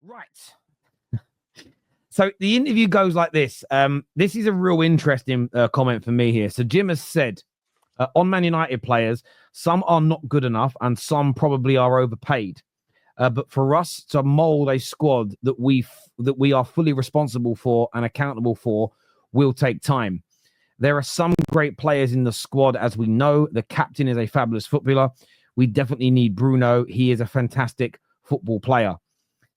Right. So the interview goes like this. This is a real interesting comment for me here. So Jim has said on Man United players, some are not good enough and some probably are overpaid. But for us to mold a squad that we are fully responsible for and accountable for will take time. There are some great players in the squad, as we know. The captain is a fabulous footballer. We definitely need Bruno. He is a fantastic football player.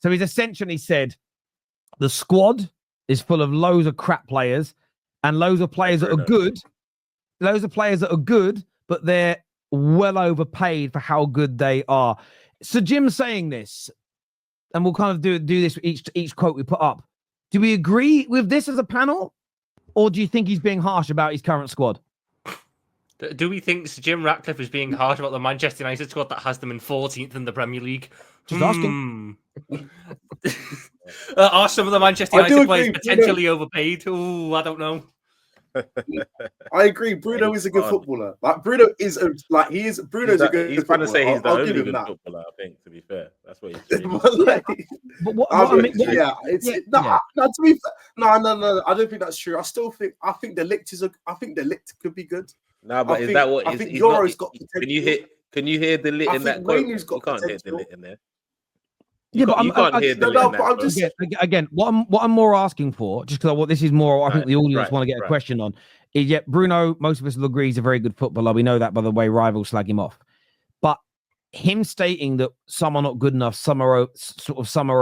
So he's essentially said the squad is full of loads of crap players and loads of players that are good. Loads of players that are good, but they're well overpaid for how good they are. So Jim's saying this, and we'll kind of do this with each quote we put up. Do we agree with this as a panel, or do you think he's being harsh about his current squad? Do we think Sir Jim Ratcliffe is being harsh about the Manchester United squad that has them in 14th in the Premier League? Just asking. Are some of the Manchester United players potentially overpaid? Oh, I don't know. I agree. Bruno is a good footballer. Like Bruno is a good footballer. He's trying to say he's the only good footballer. I think, to be fair, that's what he's saying. But what I mean, to be fair, no. I don't think that's true. I think the Ligt could be good. No, but is that what? I think Euro's got potential. Can you hear the Lit in that quote? You can't hear the Lit in there. You can't hear the Lit in that. Again, what I'm more asking for, just because this is more, I think the audience want to get a question on, is Bruno, most of us will agree, he's a very good footballer. We know that by the way rivals slag him off. But him stating that some are not good enough, some are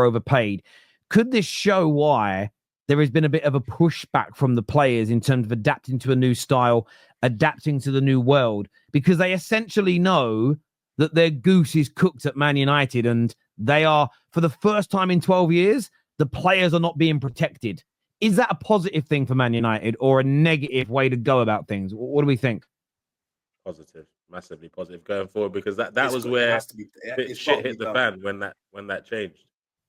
overpaid, could this show why there has been a bit of a pushback from the players in terms of adapting to a new style, adapting to the new world, because they essentially know that their goose is cooked at Man United and they are, for the first time in 12 years, the players are not being protected. Is that a positive thing for Man United or a negative way to go about things? What do we think? Positive, massively positive going forward, because that was where shit hit the fan when that changed.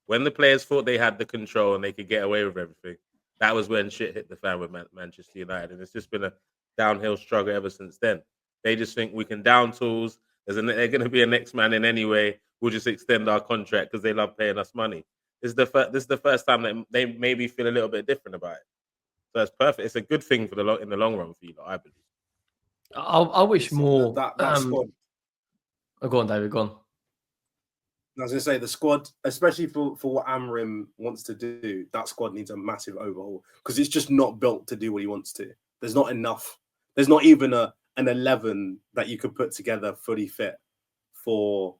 When the players thought they had the control and they could get away with everything, that was when shit hit the fan with Manchester United. And it's just been a downhill struggle ever since then. They just think we can down tools. They're going to be a next man in anyway. We'll just extend our contract because they love paying us money. This is the first time that they maybe feel a little bit different about it. So it's perfect. It's a good thing in the long run for you, I believe. I wish more. That squad. Oh, go on, David. Go on. I was going to say the squad, especially for what Amorim wants to do, that squad needs a massive overhaul because it's just not built to do what he wants to. There's not enough. There's not even an 11 that you could put together fully fit for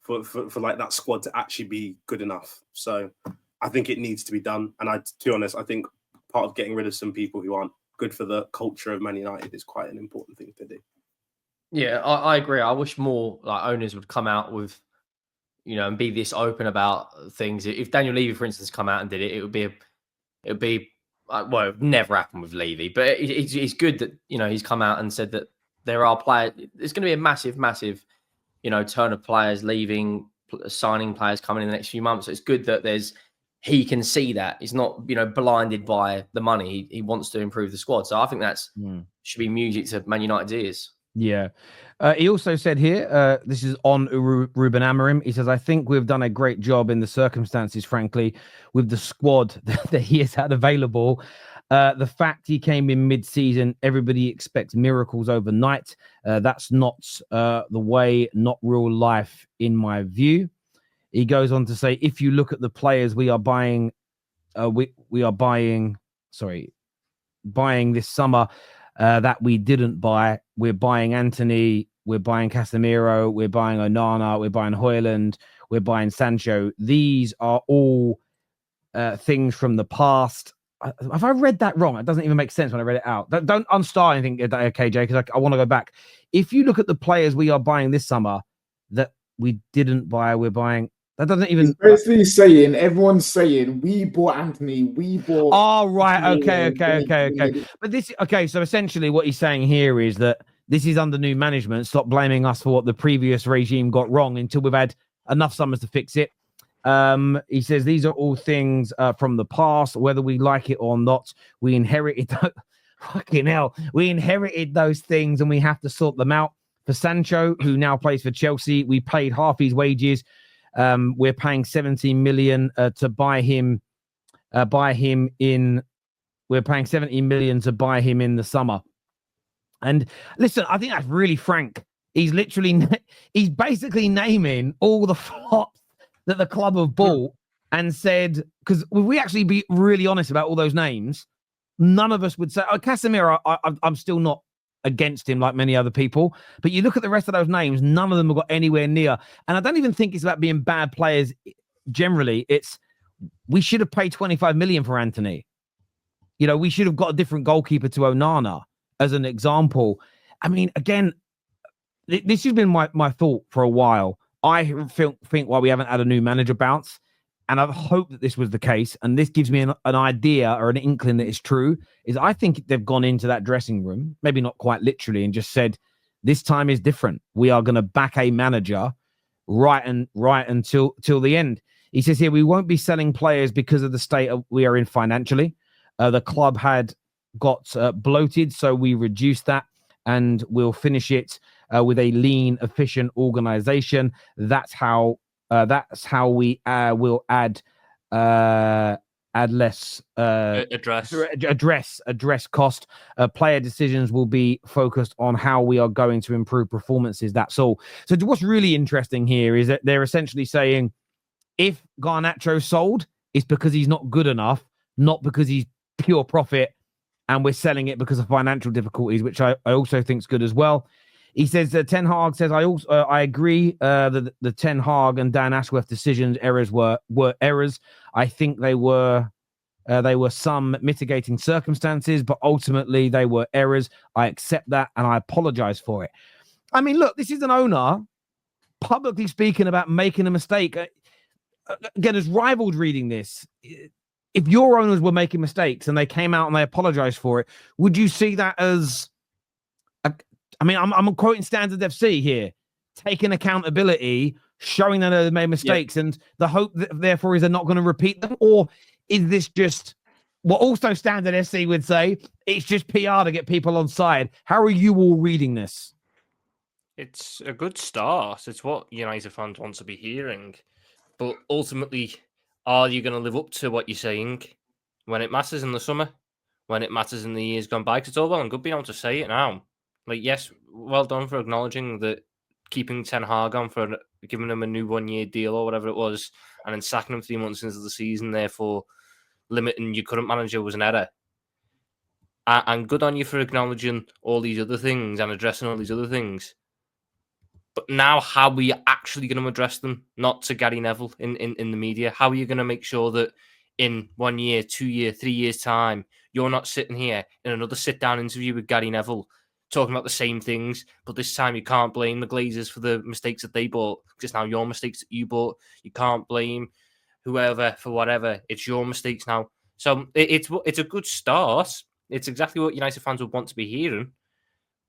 like that squad to actually be good enough. So I think it needs to be done. And to be honest, I think part of getting rid of some people who aren't good for the culture of Man United is quite an important thing to do. Yeah, I agree. I wish more like owners would come out with, and be this open about things. If Daniel Levy, for instance, come out and did it, it would be well, it never happened with Levy, but it's good that he's come out and said that there are players. There's going to be a massive turn of players leaving, signing players coming in the next few months. So it's good that he can see that he's not blinded by the money. He wants to improve the squad. So I think that's should be music to Man United's ears. Yeah. He also said here, this is on Ruben Amorim. He says, I think we've done a great job in the circumstances, frankly, with the squad that he has had available. The fact he came in mid-season, everybody expects miracles overnight. That's not the way, not real life, in my view. He goes on to say, if you look at the players we are buying, we are buying this summer that we didn't buy. We're buying Anthony, we're buying Casemiro, we're buying Onana, we're buying Højlund, we're buying Sancho. These are all things from the past. Have I read that wrong? It doesn't even make sense when I read it out. Don't unstar anything, KJ, because I want to go back. If you look at the players we are buying this summer that we didn't buy, we're buying. That doesn't even. He's basically saying, everyone's saying, we bought Anthony, we bought. Oh, right. Okay. But this, okay. So essentially what he's saying here is that this is under new management. Stop blaming us for what the previous regime got wrong until we've had enough summers to fix it. He says these are all things from the past, whether we like it or not. We inherited fucking hell. We inherited those things and we have to sort them out. For Sancho, who now plays for Chelsea, we paid half his wages We're paying 17 million to buy him. We're paying 70 million to buy him in the summer. And listen, I think that's really frank. He's basically naming all the flops that the club have bought and said, because if we actually be really honest about all those names, none of us would say, Casemiro, I'm still not against him like many other people. But you look at the rest of those names, none of them have got anywhere near. And I don't even think it's about being bad players generally. We should have paid 25 million for Anthony. You know, we should have got a different goalkeeper to Onana as an example. I mean, again, this has been my thought for a while. I think why we haven't had a new manager bounce, and I've hoped that this was the case, and this gives me an idea or an inkling that it's true, is I think they've gone into that dressing room, maybe not quite literally, and just said, this time is different. We are going to back a manager right until the end. He says here, we won't be selling players because of the state we are in financially. The club had got bloated, so we reduced that, and we'll finish it with a lean, efficient organization. That's how we will add less address cost. Player decisions will be focused on how we are going to improve performances. That's all. So what's really interesting here is that they're essentially saying, if Garnacho sold, it's because he's not good enough, not because he's pure profit, and we're selling it because of financial difficulties, which I also think is good as well. He says that Ten Hag says, I agree that the Ten Hag and Dan Ashworth decisions were errors. I think they were some mitigating circumstances, but ultimately they were errors. I accept that and I apologize for it. I mean, look, this is an owner publicly speaking about making a mistake. Again, as rivals reading this, if your owners were making mistakes and they came out and they apologized for it, would you see that as I'm quoting Standard FC here, taking accountability, showing that they made mistakes, and the hope that therefore is they're not going to repeat them? Or is this just what also Standard FC would say, it's just PR to get people on side? How are you all reading this? It's a good start. It's what United fans want to be hearing. But ultimately, are you going to live up to what you're saying when it matters in the summer, when it matters in the years gone by? Because it's all well and good being able to say it now. Like, yes, well done for acknowledging that keeping Ten Hag on for giving him a new 1-year deal or whatever it was, and then sacking him 3 months into the season, therefore limiting your current manager was an error. And good on you for acknowledging all these other things and addressing all these other things. But now, how are we actually going to address them? Not to Gary Neville in the media. How are you going to make sure that in 1 year, 2 year, 3 years' time, you're not sitting here in another sit-down interview with Gary Neville talking about the same things, but this time you can't blame the Glazers for the mistakes that they bought, because it's now your mistakes that you bought. You can't blame whoever for whatever. It's your mistakes now. So it's a good start. It's exactly what United fans would want to be hearing.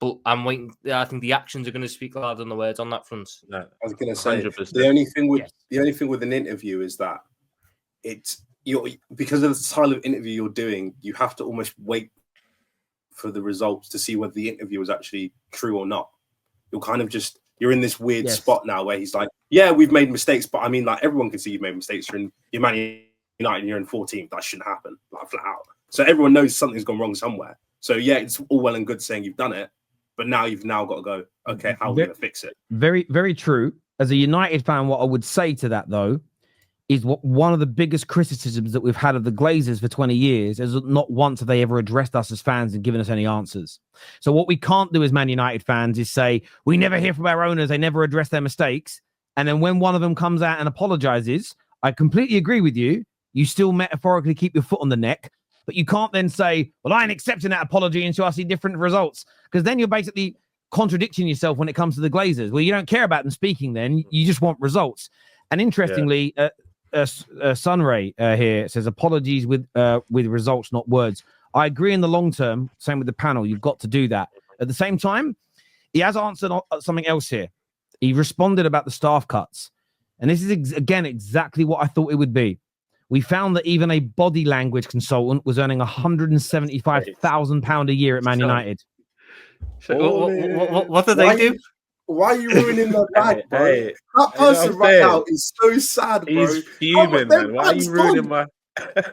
But I'm waiting. I think the actions are going to speak louder than the words on that front. No, I was going to say 100%. the only thing with an interview is that because of the style of interview you're doing, you have to almost wait for the results to see whether the interview was actually true or not. You're in this weird spot now where he's like, yeah, we've made mistakes, but I mean, like, everyone can see you've made mistakes. You're Man United and you're in 14th. That shouldn't happen, like, flat out. So everyone knows something's gone wrong somewhere. So yeah, it's all well and good saying you've done it, but now you've got to go, okay, how are we going to fix it? Very, very true. As a United fan, what I would say to that, though, is what one of the biggest criticisms that we've had of the Glazers for 20 years is not once have they ever addressed us as fans and given us any answers. So what we can't do as Man United fans is say, we never hear from our owners, they never address their mistakes. And then when one of them comes out and apologizes, I completely agree with you. You still metaphorically keep your foot on the neck, but you can't then say, well, I ain't accepting that apology until I see different results. Because then you're basically contradicting yourself when it comes to the Glazers. Well, you don't care about them speaking then, you just want results. And interestingly, Sunray here says apologies with results, not words. I agree in the long term. Same with the panel. You've got to do that. At the same time, he has answered something else here. He responded about the staff cuts. And this is, again, exactly what I thought it would be. We found that even a body language consultant was earning £175,000 a year at Man United. What did they do? Why are you ruining their bag, bro? Hey, That person right now is so sad, bro. he's fuming, man. Why are you ruining my?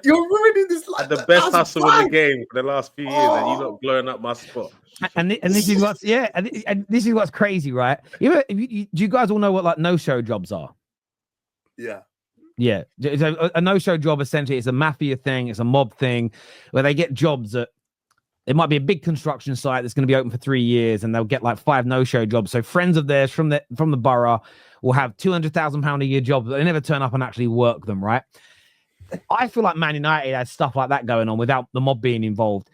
You're ruining this. The best hustle in the game for the last few years, and you not blowing up my spot. And this is what's and this is what's crazy, right? Do you guys all know what like no-show jobs are? Yeah. Yeah, so a no-show job essentially is a mafia thing, it's a mob thing where they get jobs that it might be a big construction site that's going to be open for 3 years, and they'll get like 5 no-show jobs. So friends of theirs from the borough will have £200,000 a year jobs, but they never turn up and actually work them, right? I feel like Man United has stuff like that going on without the mob being involved.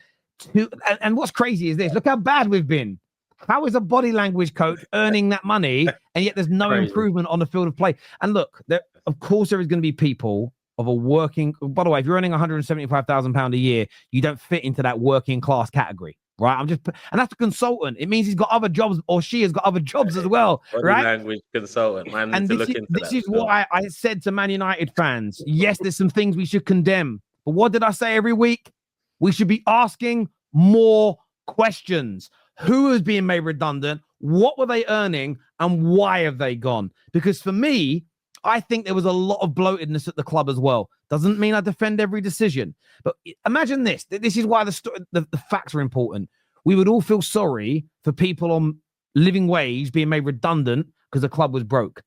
And what's crazy is this: look how bad we've been. How is a body language coach earning that money, and yet there's no improvement on the field of play? And look, of course, there is going to be people of a working. By the way, if you're earning £175,000 a year, you don't fit into that working class category, right? And that's a consultant. It means he's got other jobs, or she has got other jobs as well, body right? Language consultant, man. And this is why I said to Man United fans, yes, there's some things we should condemn, but what did I say every week? We should be asking more questions. Who is being made redundant? What were they earning? And why have they gone? Because for me, I think there was a lot of bloatedness at the club as well. Doesn't mean I defend every decision. But imagine this. This is why the facts are important. We would all feel sorry for people on living wage being made redundant because the club was broke.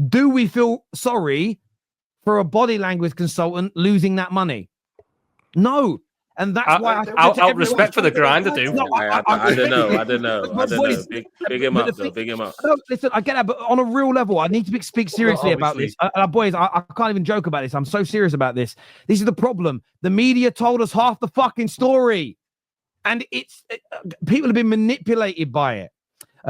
Do we feel sorry for a body language consultant losing that money? No. And that's why out respect for the grind, I do. No, I don't know. Big him up, though. Big him up. No, listen, I get that, but on a real level, I need to speak seriously about this. Boys, I can't even joke about this. I'm so serious about this. This is the problem. The media told us half the fucking story, and people have been manipulated by it.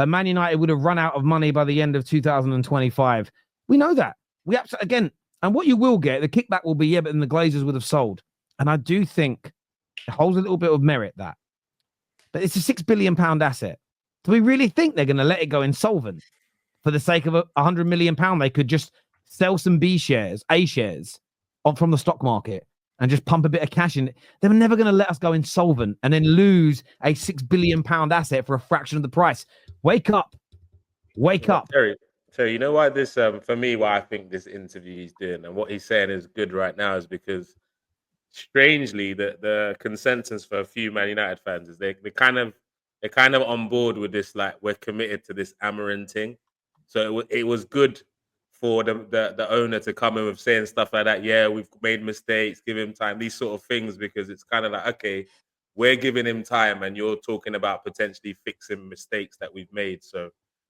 Man United would have run out of money by the end of 2025. We know that. We absolutely, again, and what you will get, the kickback will be, yeah, but then the Glazers would have sold. And I do think it holds a little bit of merit, that. But it's a £6 billion asset. Do we really think they're going to let it go insolvent for the sake of £100 million? They could just sell some A shares from the stock market and just pump a bit of cash in. They're never going to let us go insolvent and then lose a £6 billion asset for a fraction of the price. Wake up. Wake up. Terry, you know why this, for me, why I think this interview he's doing and what he's saying is good right now is because strangely, the consensus for a few Man United fans is they're kind of on board with this, like, we're committed to this Amarin thing. So it was good for the owner to come in with saying stuff like that. Yeah, we've made mistakes, give him time, these sort of things, because it's kind of like, okay, we're giving him time and you're talking about potentially fixing mistakes that we've made. So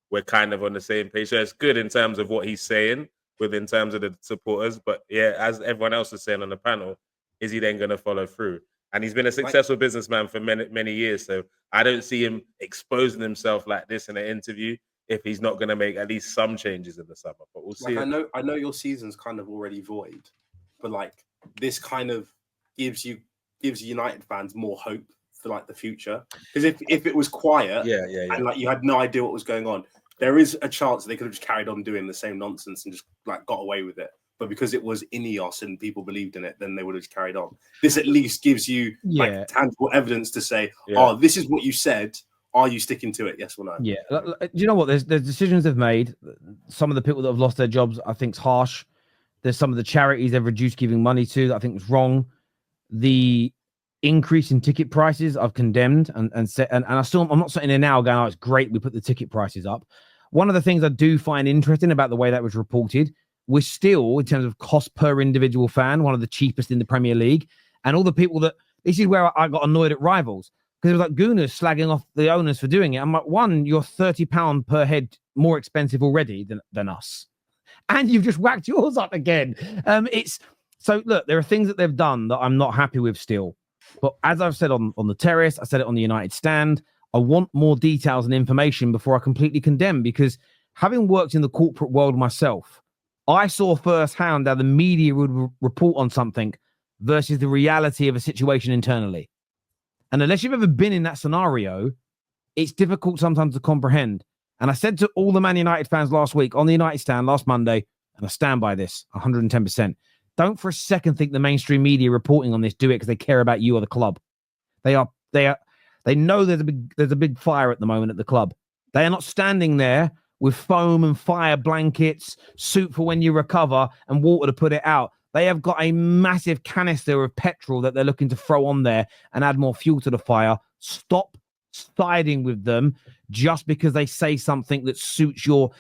we're kind of on the same page. So it's good in terms of what he's saying in terms of the supporters. But yeah, as everyone else is saying on the panel, is he then going to follow through? And he's been a successful businessman for many years. So I don't see him exposing himself like this in an interview if he's not going to make at least some changes in the summer. But we'll see. I know your season's kind of already void, but like this kind of gives United fans more hope for like the future. Because if it was quiet, and like you had no idea what was going on, there is a chance they could have just carried on doing the same nonsense and just like got away with it. But because it was Ineos and people believed in it, then they would have just carried on. This at least gives you like tangible evidence to say, oh, this is what you said. Are you sticking to it? Yes or no? Yeah. Do you know what? There's decisions they've made. Some of the people that have lost their jobs, I think, is harsh. There's some of the charities they've reduced giving money to that I think is wrong. The increase in ticket prices I've condemned and I'm not sitting there now going, oh, it's great we put the ticket prices up. One of the things I do find interesting about the way that was reported, we're still, in terms of cost per individual fan, one of the cheapest in the Premier League. And all the people this is where I got annoyed at rivals, because it was like Gooners slagging off the owners for doing it. I'm like, one, you're £30 per head more expensive already than us. And you've just whacked yours up again. So look, there are things that they've done that I'm not happy with still. But as I've said on the Terrace, I said it on the United Stand, I want more details and information before I completely condemn, because having worked in the corporate world myself, I saw firsthand how the media would report on something versus the reality of a situation internally. And unless you've ever been in that scenario, it's difficult sometimes to comprehend. And I said to all the Man United fans last week on the United Stand last Monday, and I stand by this 110%, don't for a second think the mainstream media reporting on this do it because they care about you or the club. They know there's a big fire at the moment at the club. They are not standing there with foam and fire blankets, soup for when you recover, and water to put it out. They have got a massive canister of petrol that they're looking to throw on there and add more fuel to the fire. Stop siding with them just because they say something that suits your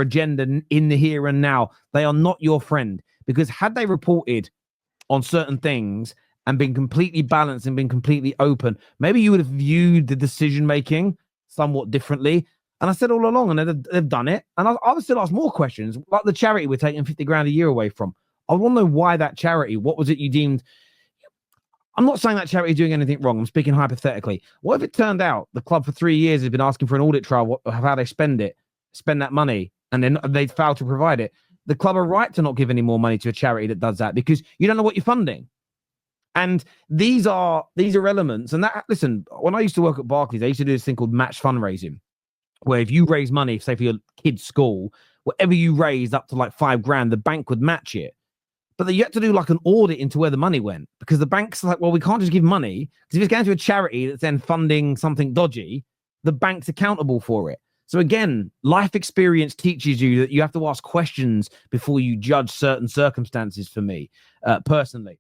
agenda in the here and now. They are not your friend, because had they reported on certain things and been completely balanced and been completely open, maybe you would have viewed the decision making somewhat differently. And I said all along, and they've done it. And I would still ask more questions, like the charity we're taking 50 grand a year away from. I want to know why that charity. What was it you deemed? I'm not saying that charity is doing anything wrong. I'm speaking hypothetically. What if it turned out the club for 3 years has been asking for an audit trail of how they spend that money, and then they fail to provide it? The club are right to not give any more money to a charity that does that, because you don't know what you're funding. And these are elements. And that, listen, when I used to work at Barclays, I used to do this thing called match fundraising, where if you raise money, say for your kid's school, whatever you raised up to like $5,000, the bank would match it. But they had to do like an audit into where the money went, because the bank's like, well, we can't just give money, because if it's going to a charity that's then funding something dodgy, the bank's accountable for it. So again, life experience teaches you that you have to ask questions before you judge certain circumstances, for me personally.